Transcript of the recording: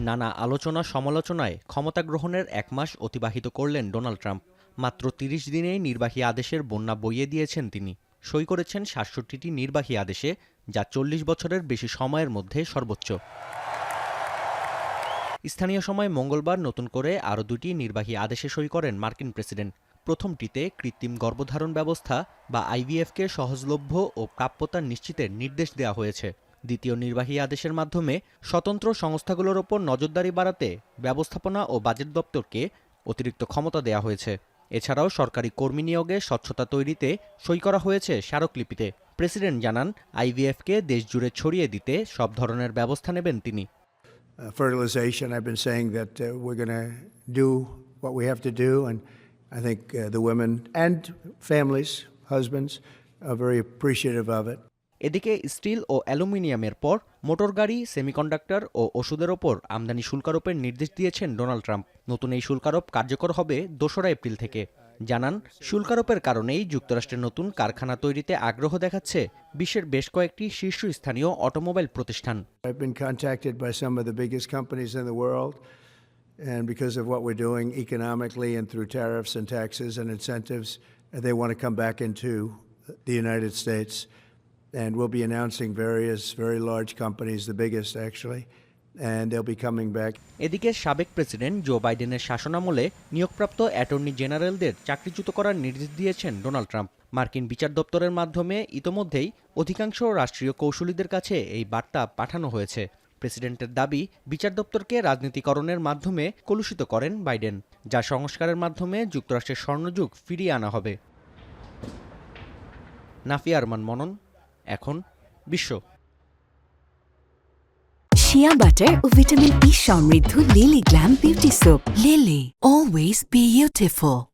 নানা আলোচনা সমালোচনায় ক্ষমতা গ্রহণের ১ মাস অতিবাহিত করলেন ডোনাল্ড ট্রাম্প। মাত্র ৩০ দিনেই নির্বাহী আদেশের বন্যা বইয়ে দিয়েছেন তিনি। সই করেছেন ৬৭টি নির্বাহী আদেশে, যা ৪০ বছরের বেশি সময়ের মধ্যে সর্বোচ্চ। স্থানীয় সময় মঙ্গলবার নতুন করে আরও ২টি নির্বাহী আদেশে সই করেন মার্কিন প্রেসিডেন্ট। প্রথমটিতে কৃত্রিম গর্ভধারণ ব্যবস্থা বা আইভিএফকে সহজলভ্য ও প্রাপ্যতা নিশ্চিতের নির্দেশ দেওয়া হয়েছে। দ্বিতীয় নির্বাহী আদেশের মাধ্যমে স্বতন্ত্র সংস্থাগুলোর ওপর নজরদারি বাড়াতে ব্যবস্থাপনা ও বাজেট দপ্তরকে অতিরিক্ত ক্ষমতা দেওয়া হয়েছে। এছাড়াও সরকারি কর্মী নিয়োগে স্বচ্ছতা তৈরিতে সই করা হয়েছে স্মারকলিপিতে। প্রেসিডেন্ট জানান, আইভিএফকে দেশজুড়ে ছড়িয়ে দিতে সব ধরনের ব্যবস্থা নেবেন তিনি। Fertilization, I've been saying that we're going to do what we have to do, and I think the women and families, husbands, are very appreciative of it. এদিকে স্টিল ও অ্যালুমিনিয়ামের পর মোটরগাড়ি, সেমিকন্ডাক্টর ও ওষুধের ওপর আমদানি শুল্কারোপের নির্দেশ দিয়েছেন ডোনাল্ড ট্রাম্প। নতুন এই শুল্কারোপ কার্যকর হবে ২রা এপ্রিল থেকে। জানান, শুল্কারোপের কারণেই যুক্তরাষ্ট্রের নতুন কারখানা তৈরিতে আগ্রহ দেখাচ্ছে বিশ্বের বেশ কয়েকটি শীর্ষস্থানীয় অটোমোবাইল প্রতিষ্ঠান। I've been contacted by some of the biggest companies in the world, and because of what we're doing economically and through tariffs and taxes and incentives, they want to come back into the United States. And we'll be announcing various very large companies, the biggest actually, and they'll be coming back. এদিকে সাবেক president Joe বাইডেনের শাসনামলে নিয়োগপ্রাপ্ত attorney জেনারেলদের চাকরিচ্যুত করার নির্দেশ দিয়েছেন Donald Trump. মার্কিন বিচার দপ্তরের মাধ্যমে ইতোমধ্যেই অধিকাংশ রাষ্ট্রীয় কৌঁসুলিদের কাছে এই বার্তা পাঠানো হয়েছে। প্রেসিডেন্টের দাবি, বিচার দপ্তরকে রাজনীতিকরণের মাধ্যমে কলুষিত করেন বাইডেন, যা সংস্কারের মাধ্যমে যুক্তরাষ্ট্রের স্বর্ণযুগ ফিরিয়ে আনা হবে। নাফিয়া আরমান মনন, এখন বিশ্ব। শিয়া বাটার ও ভিটামিন ই সমৃদ্ধ lily glam beauty soap. Lily, always beautiful.